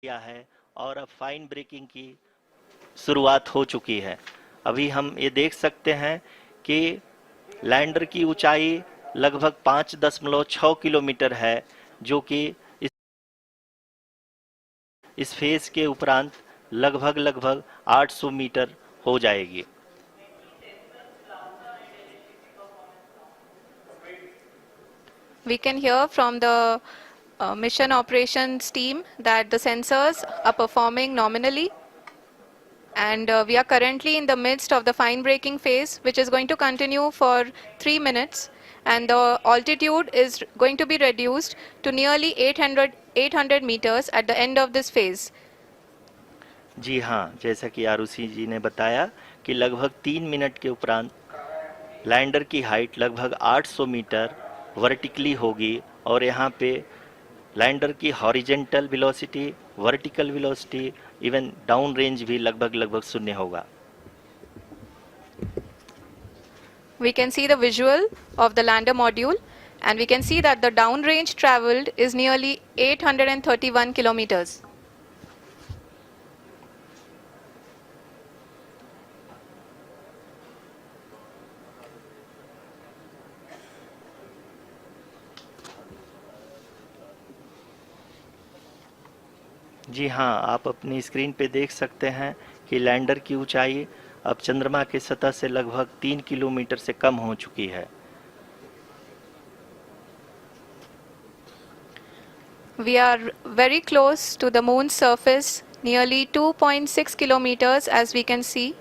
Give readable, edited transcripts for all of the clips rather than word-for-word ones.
किया है और अब फाइन ब्रेकिंग की शुरुआत हो चुकी है। अभी हम ये देख सकते हैं कि लैंडर की ऊंचाई लगभग 5.6 किलोमीटर है, जो कि इस फेज के उपरांत लगभग 800 मीटर हो जाएगी। We can hear from the mission operations team that the sensors are performing nominally, and we are currently in the midst of the fine braking phase, which is going to continue for 3 minutes, and the altitude is going to be reduced to nearly 800 meters at the end of this phase. जी हाँ, जैसा कि आरुषि जी ने बताया कि लगभग 3 minute के उपरांत lander की हाइट लगभग 800 मीटर वर्टिकली होगी और यहाँ पे लैंडर की horizontal velocity, vertical velocity, even down range भी लगभग शून्य होगा। We can see the visual of the lander module, and we can see that the downrange traveled is nearly 831 kilometers. जी हाँ, आप अपनी स्क्रीन पे देख सकते हैं कि लैंडर की ऊंचाई अब चंद्रमा की सतह से लगभग 3 किलोमीटर से कम हो चुकी है। We are very close to the moon's surface, nearly 2.6 kilometers as we can see.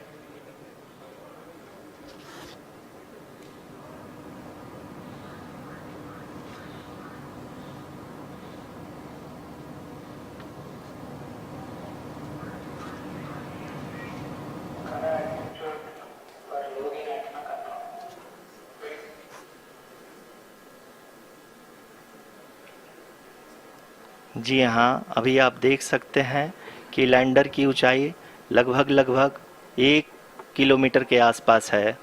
जी हाँ, अभी आप देख सकते हैं कि लैंडर की ऊंचाई लगभग 1 किलोमीटर के आसपास है।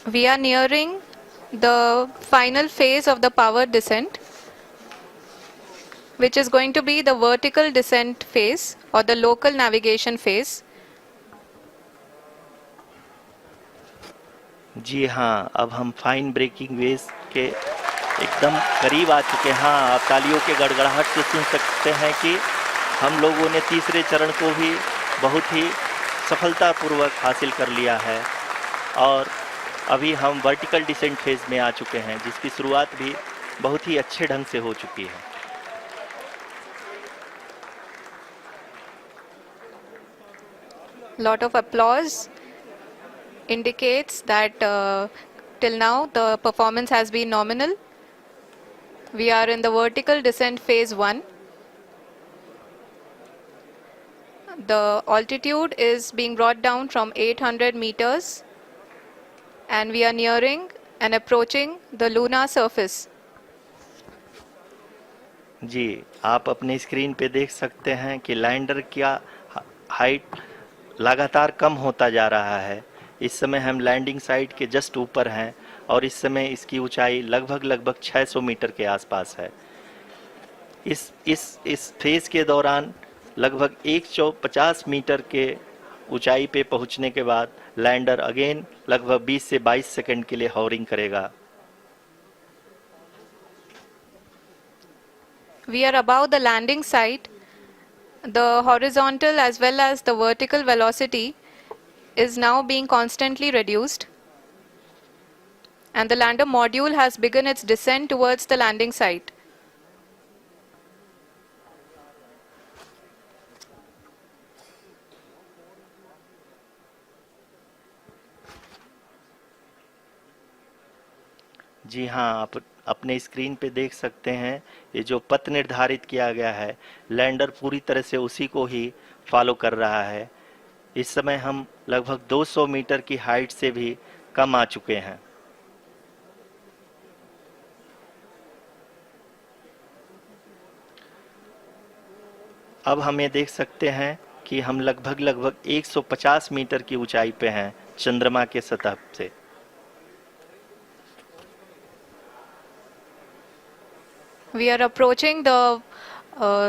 We are nearing the final phase of the power descent, which is going to be the vertical descent phase or the local navigation phase. जी हाँ, अब हम फाइन ब्रेकिंग वेव के एकदम करीब आ चुके हैं। हाँ, आप तालियों के गड़गड़ाहट से सुन सकते हैं कि हम लोगों ने तीसरे चरण को भी बहुत ही सफलतापूर्वक हासिल कर लिया है और अभी हम वर्टिकल डिसेंट फेज में आ चुके हैं, जिसकी शुरुआत भी बहुत ही अच्छे ढंग से हो चुकी है। Lot of applause indicates that till now the performance has been nominal. We are in the vertical descent phase 1. The altitude is being brought down from 800 meters, and we are nearing and approaching the lunar surface. जी, आप अपनी screen पे देख सकते हैं कि lander का height लगातार कम होता जा रहा है। इस समय हम लैंडिंग साइट के जस्ट ऊपर हैं और इस समय इसकी ऊंचाई लगभग 600 मीटर के आसपास है। इस फेज के दौरान लगभग 150 मीटर के ऊंचाई पे पहुंचने के बाद लैंडर अगेन लगभग 20 से 22 सेकंड के लिए हॉवरिंग करेगा। We are above the landing site. The horizontal as well as the vertical velocity is now being constantly reduced, and the lander module has begun its descent towards the landing site. जी हाँ, आप अपने screen पे देख सकते हैं ये जो पथ निर्धारित किया गया है, लैंडर पूरी तरह से उसी को ही फॉलो कर रहा है। इस समय हम लगभग 200 मीटर की हाइट से भी कम आ चुके हैं। अब हम ये देख सकते हैं कि हम लगभग 150 मीटर की ऊंचाई पे हैं चंद्रमा के सतह से। We are approaching the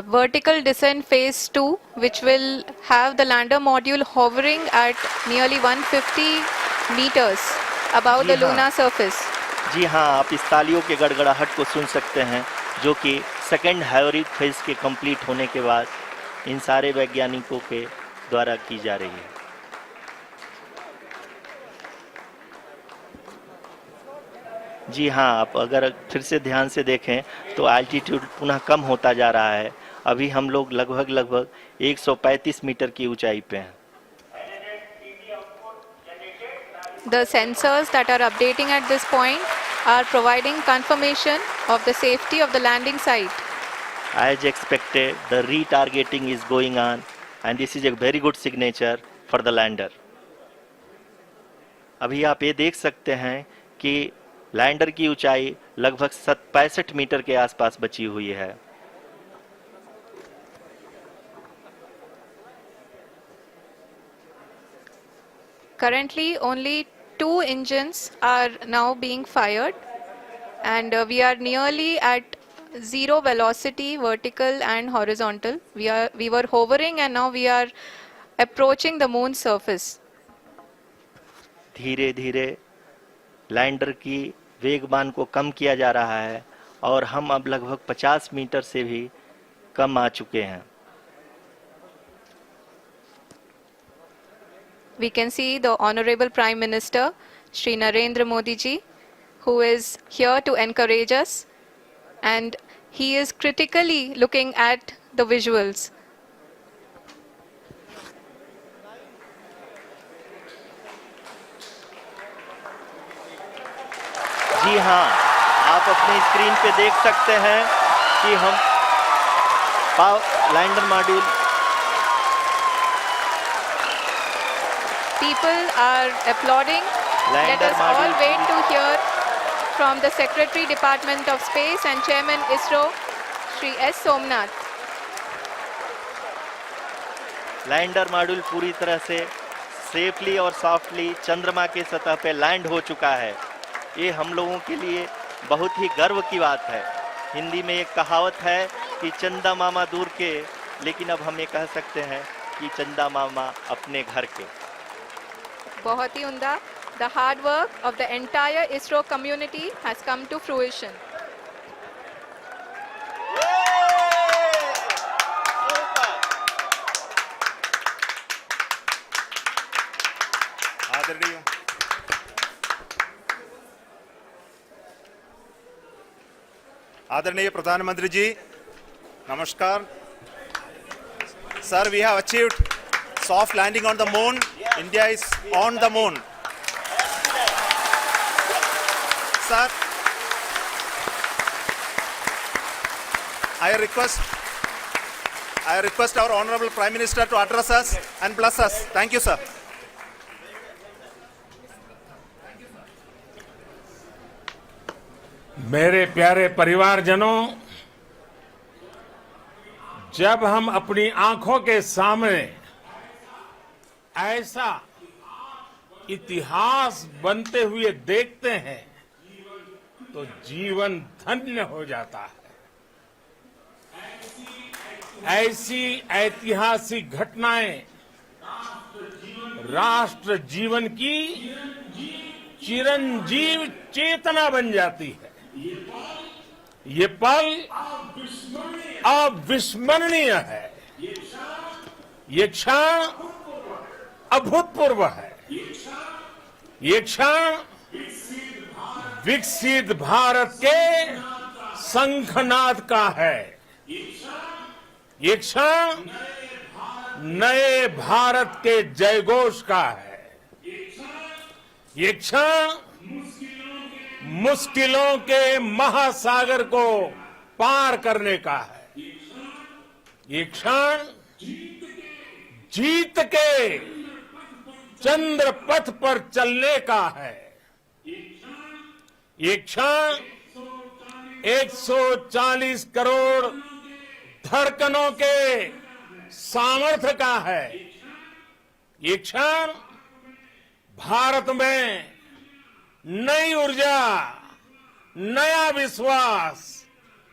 vertical descent phase 2, which will have the lander module hovering at nearly 150 meters above ji the हाँ। lunar surface. जी हाँ, आप इस तालियों के गड़गड़ाहट को सुन सकते हैं, जो कि सेकंड हाइब्रिड फेज के कंप्लीट होने के बाद इन सारे वैज्ञानिकों के द्वारा की जा रही है। जी हाँ, आप अगर फिर से ध्यान से देखें तो एल्टीट्यूड पुनः कम होता जा रहा है। अभी हम लोग लगभग 135 मीटर की ऊंचाई पे हैं। The sensors that are updating at this point are providing confirmation of the safety of the landing site. As expected, the retargeting is going on and this is a very good signature for the lander. अभी आप ये देख सकते हैं कि lander की ऊंचाई लगभग 65 मीटर के आसपास बची हुई है। Currently, only 2 engines are now being fired, and we are nearly at zero velocity, vertical and horizontal. We were hovering, and now we are approaching the moon's surface. धीरे धीरे लैंडर की वेगमान को कम किया जा रहा है और हम अब लगभग 50 मीटर से भी कम आ चुके हैं। We can see the Honorable Prime Minister, Shri Narendra Modi ji, who is here to encourage us, and he is critically looking at the visuals. जी हाँ, आप अपनी स्क्रीन पे देख सकते हैं कि हम lander module People are applauding. Let us all wait to hear from the Secretary Department of Space and Chairman ISRO, Shri S. Somnath. Lander module पूरी तरह से सेफली और सॉफ्टली चंद्रमा के सतह पे लैंड हो चुका है। ये हम लोगों के लिए बहुत ही गर्व की बात है। हिंदी में एक कहावत है कि चंदा मामा दूर के, लेकिन अब हम ये कह सकते हैं कि चंदा मामा अपने घर के। बहुत ही उम्दा. The hard work of the entire ISRO community has come to fruition. आदरणीय प्रधानमंत्री जी, नमस्कार। Sir, we have achieved soft landing on the moon. India is on the moon. Sir, I request our Honorable Prime Minister to address us and bless us. Thank you, sir. मेरे प्यारे परिवारजनों, जब हम अपनी आंखों के सामने ऐसा इतिहास बनते हुए देखते हैं तो जीवन धन्य हो जाता है। ऐसी ऐतिहासिक घटनाएं राष्ट्र जीवन की चिरंजीव चेतना बन जाती है। ये पल अविस्मरणीय है। ये क्षण अभूतपूर्व है। ये क्षण विकसित भारत के शंखनाद का है। ये क्षण नए भारत के जयघोष का है। ये क्षण मुश्किलों के महासागर को पार करने का है। ये क्षण जीत के चंद्र पथ पर चलने का है। ये क्षण 140 करोड़ धड़कनों के सामर्थ्य का है। ये क्षण भारत में नई ऊर्जा, नया विश्वास,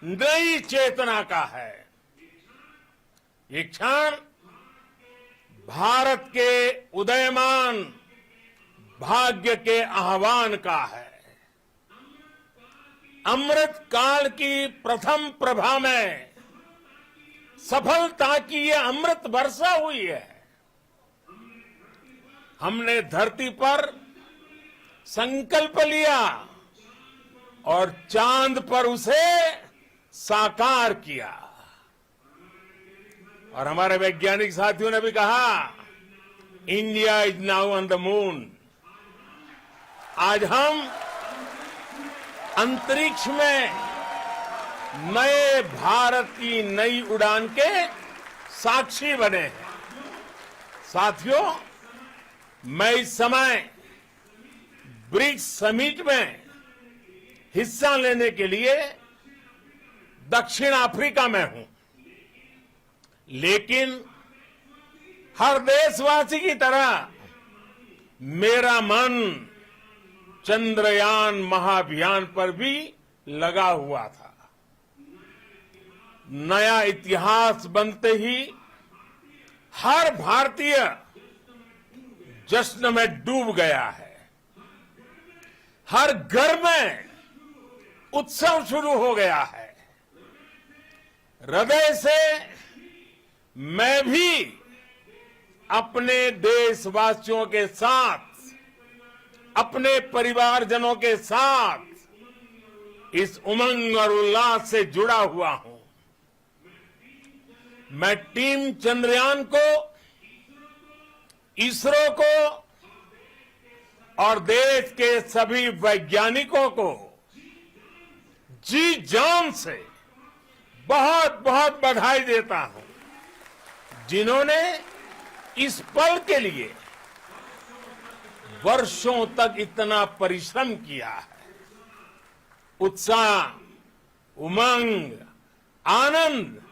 नई चेतना का है। ये क्षण भारत के उदयमान भाग्य के आह्वान का है। अमृत काल की प्रथम प्रभा में सफलता की ये अमृत वर्षा हुई है। हमने धरती पर संकल्प लिया और चांद पर उसे साकार किया। और हमारे वैज्ञानिक साथियों ने भी कहा, India is now on the moon. आज हम अंतरिक्ष में नए भारत की नई उड़ान के साक्षी बने हैं। साथियों, मैं इस समय ब्रिक्स समिट में हिस्सा लेने के लिए दक्षिण अफ्रीका में हूं, लेकिन हर देशवासी की तरह मेरा मन चंद्रयान महाअभियान पर भी लगा हुआ था। नया इतिहास बनते ही हर भारतीय जश्न में डूब गया है। हर घर में उत्सव शुरू हो गया है। हृदय से मैं भी अपने देशवासियों के साथ, अपने परिवारजनों के साथ इस उमंग और उल्लास से जुड़ा हुआ हूं। मैं टीम चंद्रयान को, इसरो को और देश के सभी वैज्ञानिकों को जी जान से बहुत बहुत बधाई देता हूं, जिन्होंने इस पल के लिए वर्षों तक इतना परिश्रम किया है। उत्साह, उमंग, आनंद